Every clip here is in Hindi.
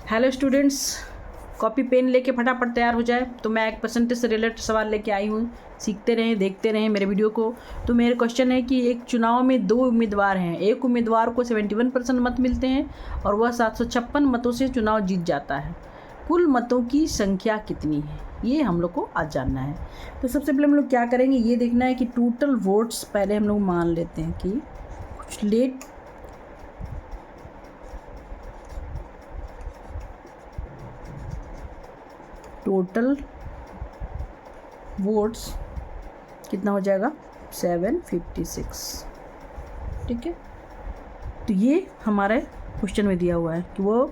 हेलो स्टूडेंट्स, कॉपी पेन लेके फटाफट तैयार हो जाए। तो मैं एक परसेंटेज से रिलेटेड सवाल लेके आई हूँ। सीखते रहें, देखते रहें मेरे वीडियो को। तो मेरे क्वेश्चन है कि एक चुनाव में 2 उम्मीदवार हैं। एक उम्मीदवार को 71% मत मिलते हैं और वह 756 मतों से चुनाव जीत जाता है। कुल मतों की संख्या कितनी है, ये हम लोग को आज जानना है। तो सबसे पहले हम लोग क्या करेंगे, ये देखना है कि टोटल वोट्स पहले हम लोग मान लेते हैं कि कुछ लेट टोटल वोट्स कितना हो जाएगा 756। ठीक है, तो ये हमारे क्वेश्चन में दिया हुआ है कि वो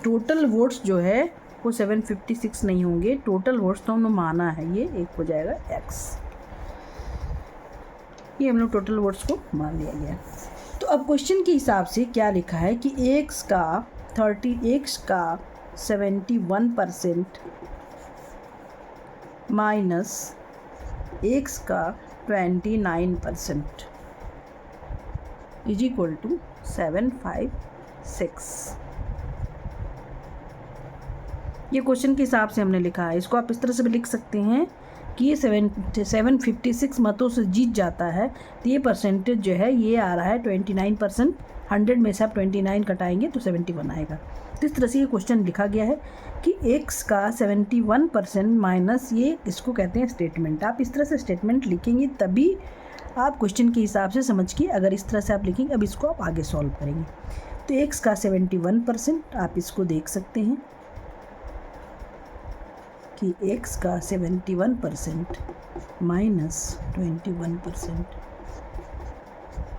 टोटल वोट्स जो है वो 756 नहीं होंगे। टोटल वोट्स तो हमने माना है, ये एक हो जाएगा x। ये हम लोग टोटल वोट्स को मान लिया गया। तो अब क्वेश्चन के हिसाब से क्या लिखा है कि x का 71% माइनस x का 29% इज इक्वल टू 756। ये क्वेश्चन के हिसाब से हमने लिखा है। इसको आप इस तरह से भी लिख सकते हैं कि ये 756 मतों से जीत जाता है। तो ये परसेंटेज जो है ये आ रहा है 29%। 100 में से आप 29 कटाएंगे तो 71 आएगा। तो इस तरह से ये क्वेश्चन लिखा गया है कि x का 71% माइनस ये, इसको कहते हैं स्टेटमेंट। आप इस तरह से स्टेटमेंट लिखेंगे तभी आप क्वेश्चन के हिसाब से समझ के, अगर इस तरह से आप लिखेंगे, अब इसको आप आगे सॉल्व करेंगे। तो x का 71% आप इसको देख सकते हैं कि x का 71% माइनस 21%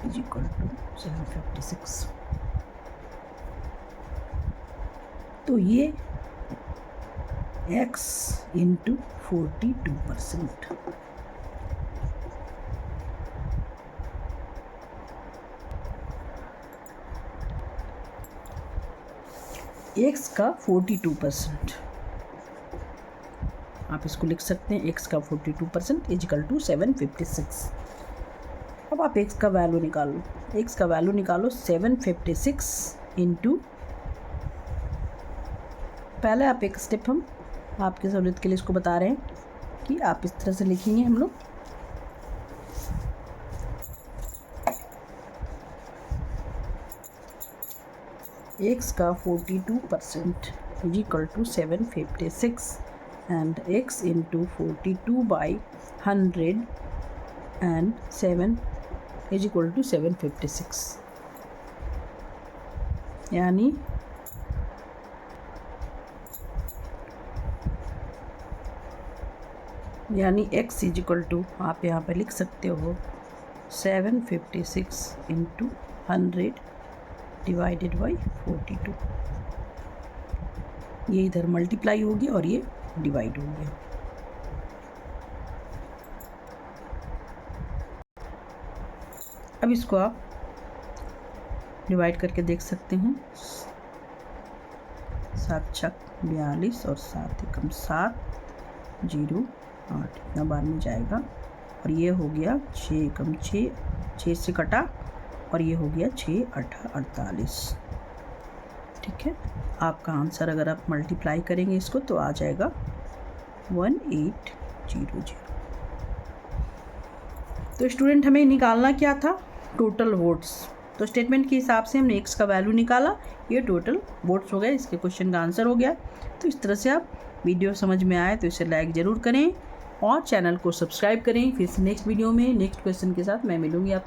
इज इक्वल टू 756। तो ये x इंटू 42%। x का 42% आप इसको लिख सकते हैं। x का 42% इजिकल टू 756। अब आप x का वैल्यू निकालो। x का वैल्यू निकालो 756 इंटू, पहले आप एक स्टेप हम आपकी सहूलियत के लिए इसको बता रहे हैं कि आप इस तरह से लिखेंगे हम लोग। x का 42% is equal to 756 and x into 42 by 100 and 7 is equal to 756। यानी x इज इक्वल टू, आप यहाँ पे लिख सकते हो 756 इंटू 100 डिवाइडेड बाई 42। ये इधर मल्टीप्लाई हो गया और ये डिवाइड हो गया। अब इसको आप डिवाइड करके देख सकते हैं। 7 छक 42 और 7 एकम 7, 0 8 इतना बार में जाएगा। और ये हो गया 6 एकम 6, 6 से कटा, और ये हो गया 6 8 48। ठीक है, आपका आंसर अगर आप मल्टीप्लाई करेंगे इसको तो आ जाएगा 1800। तो स्टूडेंट, हमें निकालना क्या था, टोटल वोट्स। तो स्टेटमेंट के हिसाब से हमने x का वैल्यू निकाला, ये टोटल वोट्स हो गए, इसके क्वेश्चन का आंसर हो गया। तो इस तरह से आप वीडियो समझ में आए तो इसे लाइक ज़रूर करें और चैनल को सब्सक्राइब करें। फिर नेक्स्ट वीडियो में नेक्स्ट क्वेश्चन के साथ मैं मिलूँगी आप